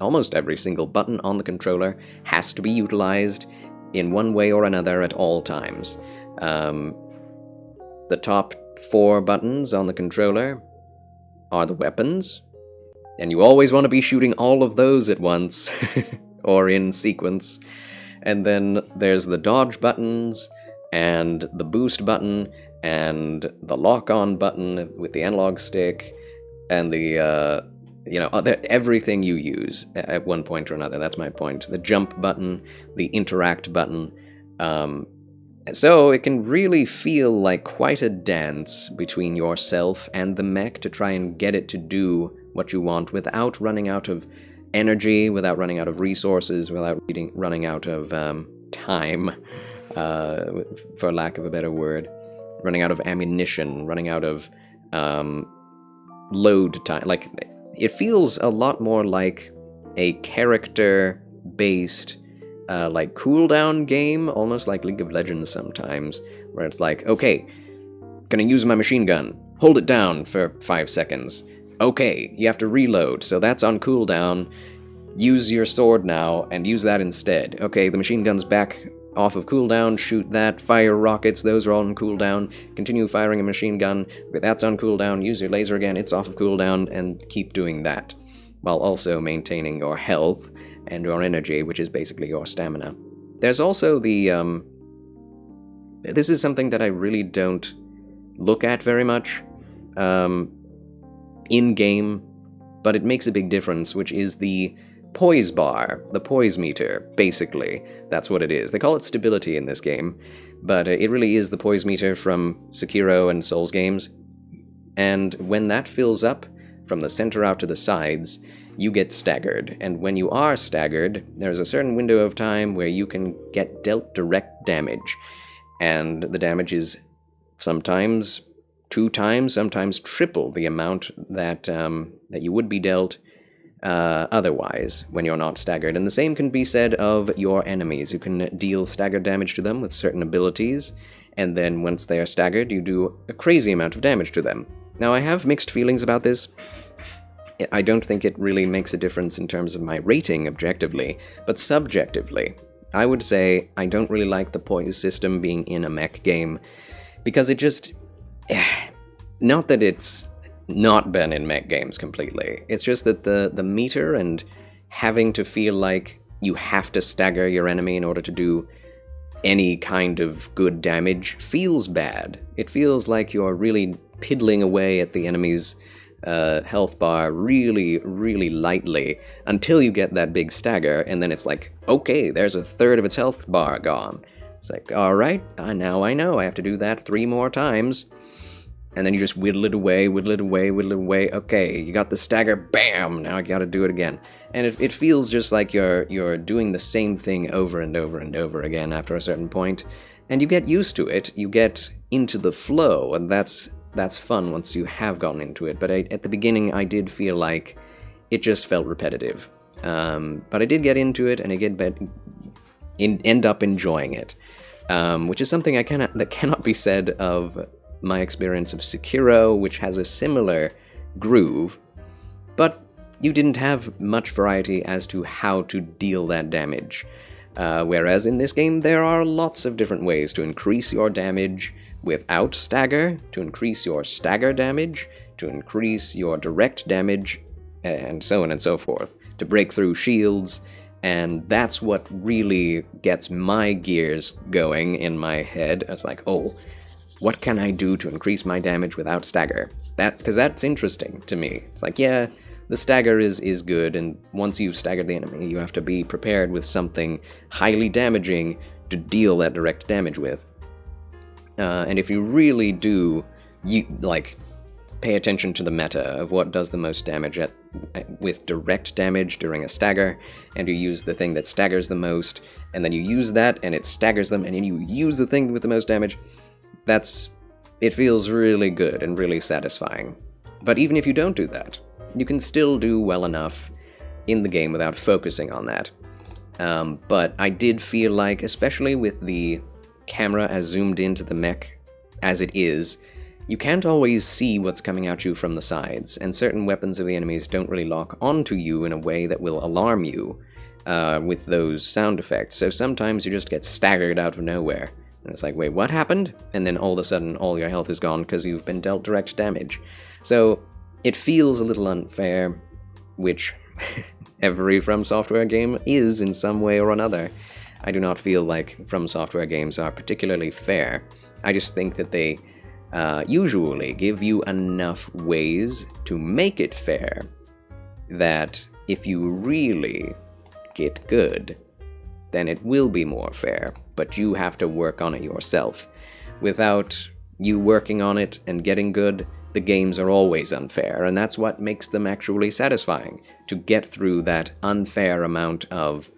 almost every single button on the controller has to be utilized in one way or another at all times. The top 4 buttons on the controller are the weapons, and you always want to be shooting all of those at once, or in sequence. And then there's the dodge buttons, and the boost button, and the lock-on button with the analog stick, and the, everything you use at one point or another. That's my point. The jump button, the interact button. So it can really feel like quite a dance between yourself and the mech to try and get it to do what you want without running out of energy, without running out of resources, without running out of time, for lack of a better word, running out of ammunition, running out of load time. Like, it feels a lot more like a character-based like cooldown game, almost like League of Legends sometimes, where it's like, okay, gonna use my machine gun, hold it down for 5 seconds. Okay, you have to reload, so that's on cooldown. Use your sword now, and use that instead. Okay, the machine gun's back off of cooldown, shoot that, fire rockets, those are all on cooldown. Continue firing a machine gun, but that's on cooldown, use your laser again, it's off of cooldown, and keep doing that, while also maintaining your health and your energy, which is basically your stamina. There's also the, this is something that I really don't look at very much in-game, but it makes a big difference, which is the poise bar, the poise meter, basically. That's what it is. They call it stability in this game, but it really is the poise meter from Sekiro and Souls games. And when that fills up from the center out to the sides, you get staggered, and when you are staggered, there's a certain window of time where you can get dealt direct damage, and the damage is sometimes 2 times, sometimes triple the amount that that you would be dealt otherwise when you're not staggered. And the same can be said of your enemies. You can deal staggered damage to them with certain abilities, and then once they are staggered, you do a crazy amount of damage to them. Now, I have mixed feelings about this. I don't think it really makes a difference in terms of my rating objectively, but subjectively, I would say I don't really like the poise system being in a mech game, because it just... Not that it's not been in mech games completely, it's just that the meter and having to feel like you have to stagger your enemy in order to do any kind of good damage feels bad. It feels like you're really piddling away at the enemy's health bar really, really lightly until you get that big stagger, and then it's like, okay, there's a third of its health bar gone. It's like, alright, now I know I have to do that 3 more times. And then you just whittle it away, whittle it away, whittle it away. Okay, you got the stagger, bam! Now I gotta do it again. And it feels just like you're doing the same thing over and over and over again after a certain point. And you get used to it, you get into the flow, and that's fun once you have gotten into it. But at the beginning, I did feel like it just felt repetitive. But I did get into it, and I did end up enjoying it. Which is something that cannot be said of my experience of Sekiro, which has a similar groove, but you didn't have much variety as to how to deal that damage. Whereas in this game, there are lots of different ways to increase your damage without stagger, to increase your stagger damage, to increase your direct damage, and so on and so forth, to break through shields, and that's what really gets my gears going in my head. It's like, oh, what can I do to increase my damage without stagger? Because that's interesting to me. It's like, yeah, the stagger is good, and once you've staggered the enemy, you have to be prepared with something highly damaging to deal that direct damage with. And if you really do, pay attention to the meta of what does the most damage with direct damage during a stagger, and you use the thing that staggers the most, and then you use that, and it staggers them, and then you use the thing with the most damage. It feels really good and really satisfying. But even if you don't do that, you can still do well enough in the game without focusing on that. But I did feel like, especially with the camera as zoomed into the mech as it is, you can't always see what's coming at you from the sides, and certain weapons of the enemies don't really lock onto you in a way that will alarm you with those sound effects. So sometimes you just get staggered out of nowhere, and it's like, wait, what happened? And then all of a sudden all your health is gone because you've been dealt direct damage. So it feels a little unfair, which every From Software game is in some way or another. I do not feel like From Software games are particularly fair. I just think that they usually give you enough ways to make it fair that if you really get good, then it will be more fair, but you have to work on it yourself. Without you working on it and getting good, the games are always unfair, and that's what makes them actually satisfying, to get through that unfair amount of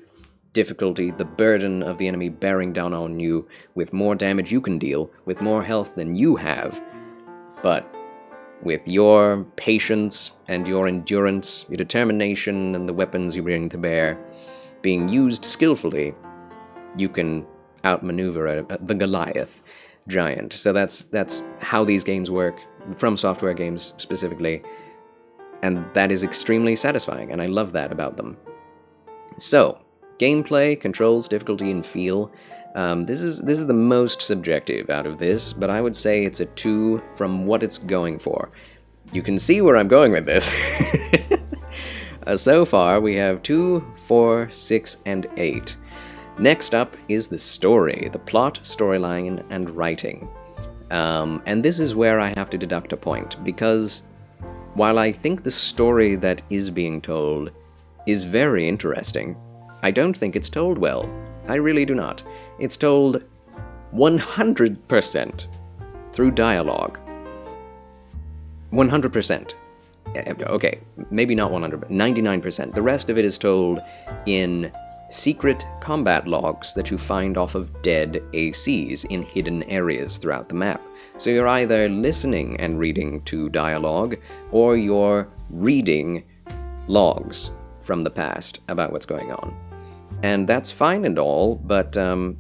difficulty, the burden of the enemy bearing down on you with more damage you can deal, with more health than you have, but with your patience and your endurance, your determination, and the weapons you bring to bear being used skillfully, you can outmaneuver the Goliath giant. So that's how these games work, From Software games specifically, and that is extremely satisfying, and I love that about them. So, gameplay, controls, difficulty, and feel. This is the most subjective out of this, but I would say it's a 2 from what it's going for. You can see where I'm going with this. So far, we have 2, 4, 6, and 8. Next up is the story, the plot, storyline, and writing. And this is where I have to deduct a point, because while I think the story that is being told is very interesting, I don't think it's told well. I really do not. It's told 100% through dialogue. 100%. Okay, maybe not 100, but 99%. The rest of it is told in secret combat logs that you find off of dead ACs in hidden areas throughout the map. So you're either listening and reading to dialogue, or you're reading logs from the past about what's going on. And that's fine and all, but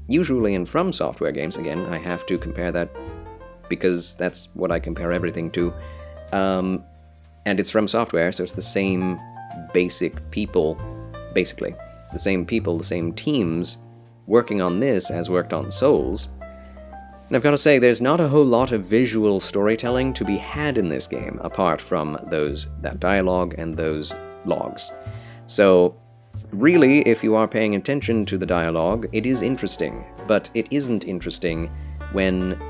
usually in From Software games, again, I have to compare that because that's what I compare everything to. And it's From Software, so it's the same basic people, basically. The same people, the same teams working on this as worked on Souls. And I've got to say, there's not a whole lot of visual storytelling to be had in this game, apart from that dialogue and those logs. So, really, if you are paying attention to the dialogue, it is interesting, but it isn't interesting when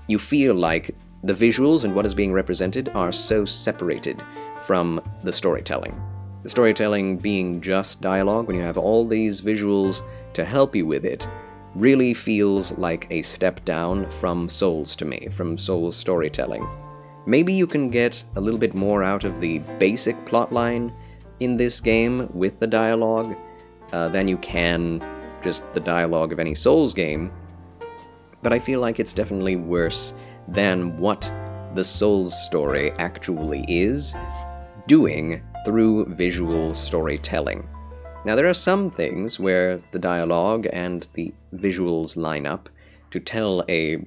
you feel like the visuals and what is being represented are so separated from the storytelling. The storytelling being just dialogue, when you have all these visuals to help you with it, really feels like a step down from Souls to me, from Souls storytelling. Maybe you can get a little bit more out of the basic plotline in this game with the dialogue than you can just the dialogue of any Souls game, but I feel like it's definitely worse than what the Souls story actually is doing through visual storytelling. Now, there are some things where the dialogue and the visuals line up to tell a,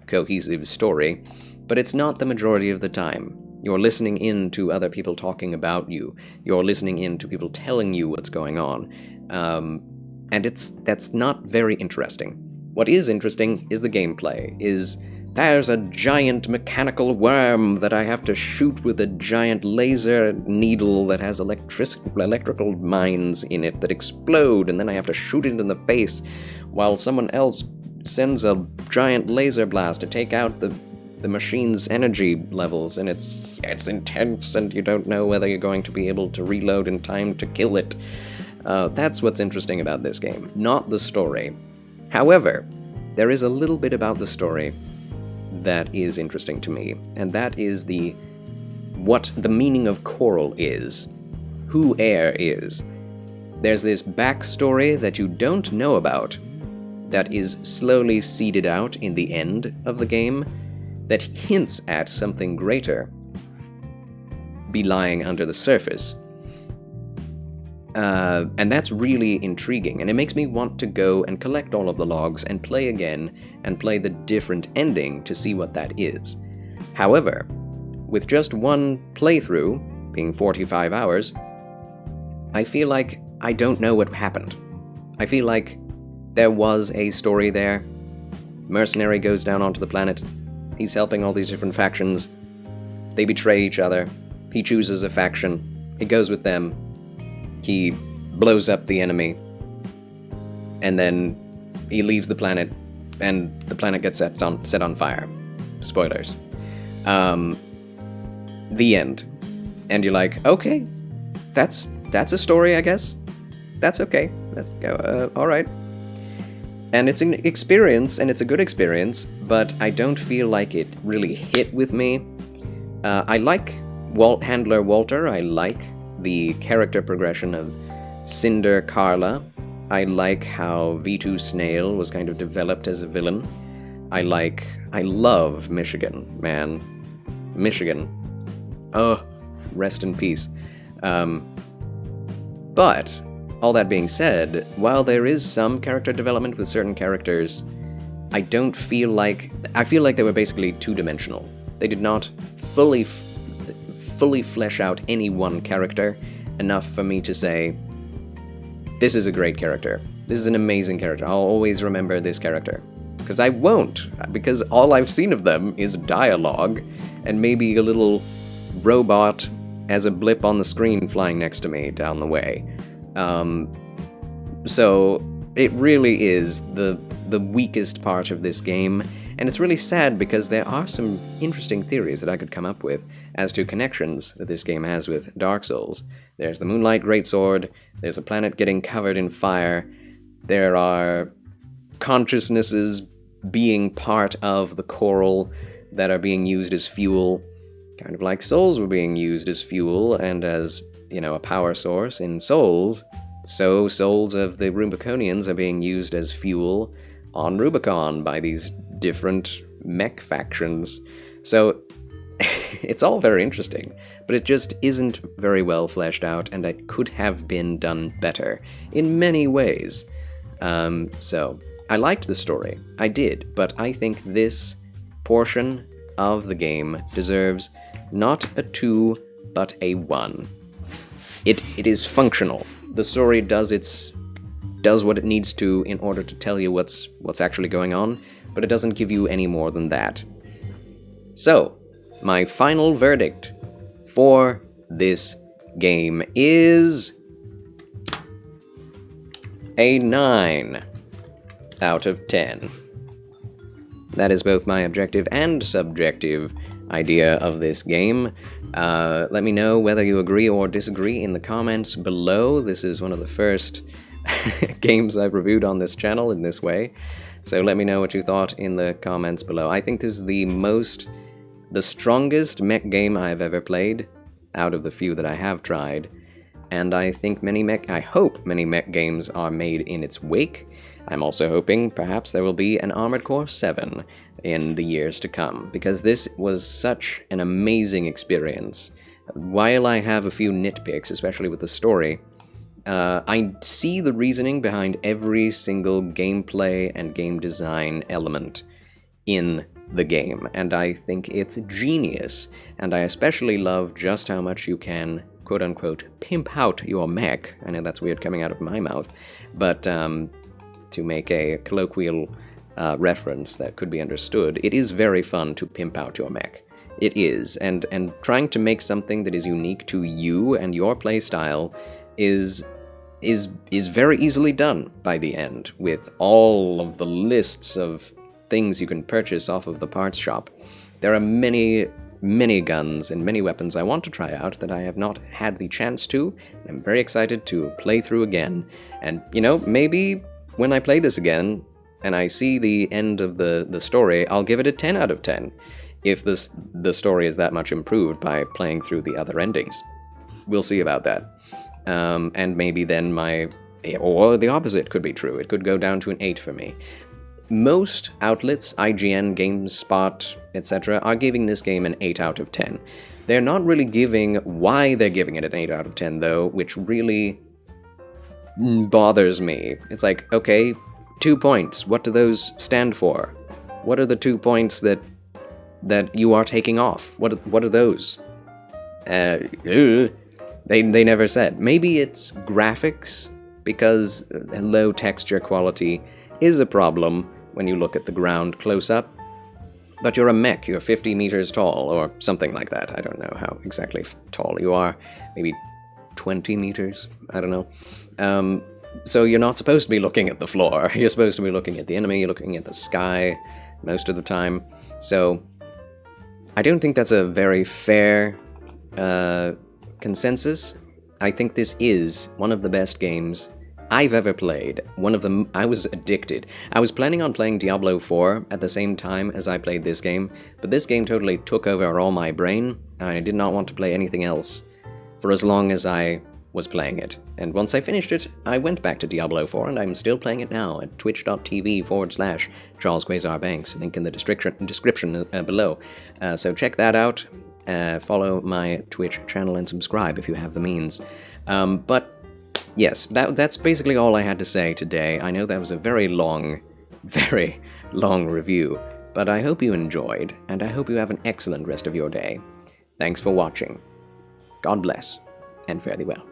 cohesive story, but it's not the majority of the time. You're listening in to other people talking about you. You're listening in to people telling you what's going on. And that's not very interesting. What is interesting is the gameplay, there's a giant mechanical worm that I have to shoot with a giant laser needle that has electrical mines in it that explode, and then I have to shoot it in the face while someone else sends a giant laser blast to take out the machine's energy levels, and it's intense, and you don't know whether you're going to be able to reload in time to kill it. That's what's interesting about this game, not the story. However, there is a little bit about the story that is interesting to me, and that is what the meaning of Coral is, who Air is. There's this backstory that you don't know about that is slowly seeded out in the end of the game that hints at something greater be lying under the surface. And that's really intriguing, and it makes me want to go and collect all of the logs and play again and play the different ending to see what that is. However, with just one playthrough, being 45 hours, I feel like I don't know what happened. I feel like there was a story there. Mercenary goes down onto the planet. He's helping all these different factions. They betray each other. He chooses a faction. He goes with them. He blows up the enemy. And then he leaves the planet, and the planet gets set on fire. Spoilers. The end. And you're like, okay, that's a story, I guess. That's okay. That's all right. And it's an experience, and it's a good experience, but I don't feel like it really hit with me. I like Handler Walter. I like the character progression of Cinder Carla. I like how V2 Snail was kind of developed as a villain. I love Michigan, man. Michigan. Oh, rest in peace. But, all that being said, while there is some character development with certain characters, I feel like they were basically two-dimensional. They did not fully flesh out any one character enough for me to say, this is a great character. This is an amazing character. I'll always remember this character. Because I won't, because all I've seen of them is dialogue, and maybe a little robot as a blip on the screen flying next to me down the way. So it really is the weakest part of this game, and it's really sad because there are some interesting theories that I could come up with as to connections that this game has with Dark Souls. There's the Moonlight Greatsword, there's a planet getting covered in fire, there are consciousnesses being part of the coral that are being used as fuel, kind of like Souls were being used as fuel and as, a power source in Souls. So souls of the Rubiconians are being used as fuel on Rubicon by these different mech factions. So it's all very interesting, but it just isn't very well fleshed out, and it could have been done better in many ways. So I liked the story. I did, but I think this portion of the game deserves not a 2, but a 1. It is functional. The story does what it needs to in order to tell you what's actually going on, but it doesn't give you any more than that. So, my final verdict for this game is a 9 out of 10. That is both my objective and subjective idea of this game. Let me know whether you agree or disagree in the comments below. This is one of the first games I've reviewed on this channel in this way, so let me know what you thought in the comments below. I think this is the strongest mech game I've ever played, out of the few that I have tried, and I hope many mech games are made in its wake. I'm also hoping perhaps there will be an Armored Core 7 in the years to come, because this was such an amazing experience. While I have a few nitpicks, especially with the story, I see the reasoning behind every single gameplay and game design element in the game, and I think it's genius, and I especially love just how much you can, quote-unquote, pimp out your mech. I know that's weird coming out of my mouth, but to make a colloquial reference that could be understood, it is very fun to pimp out your mech. It is, and trying to make something that is unique to you and your playstyle is very easily done by the end, with all of the lists of things you can purchase off of the parts shop. There are many guns and many weapons I want to try out that I have not had the chance to. I'm very excited to play through again, and maybe when I play this again and I see the end of the story, I'll give it a 10 out of 10 if the story is that much improved by playing through the other endings. We'll see about that. And maybe then or the opposite could be true. It could go down to an 8 for me. Most outlets, IGN, GameSpot, etc., are giving this game an 8 out of 10. They're not really giving why they're giving it an 8 out of 10, though, which really bothers me. It's like, okay, 2 points. What do those stand for? What are the 2 points that that you are taking off? What are those? They never said. Maybe it's graphics, because low texture quality is a problem when you look at the ground close up. But you're a mech, you're 50 meters tall, or something like that. I don't know how exactly tall you are. Maybe 20 meters? I don't know. So you're not supposed to be looking at the floor. You're supposed to be looking at the enemy, you're looking at the sky most of the time. So I don't think that's a very fair consensus. I think this is one of the best games I've ever played. One of them, I was addicted. I was planning on playing Diablo 4 at the same time as I played this game, but this game totally took over all my brain, and I did not want to play anything else for as long as I was playing it. And once I finished it, I went back to Diablo 4, and I'm still playing it now at twitch.tv/CharlesQuasarBanks, link in the description below. So check that out, follow my Twitch channel, and subscribe if you have the means. But yes, that's basically all I had to say today. I know that was a very long review, but I hope you enjoyed, and I hope you have an excellent rest of your day. Thanks for watching. God bless, and fare thee well.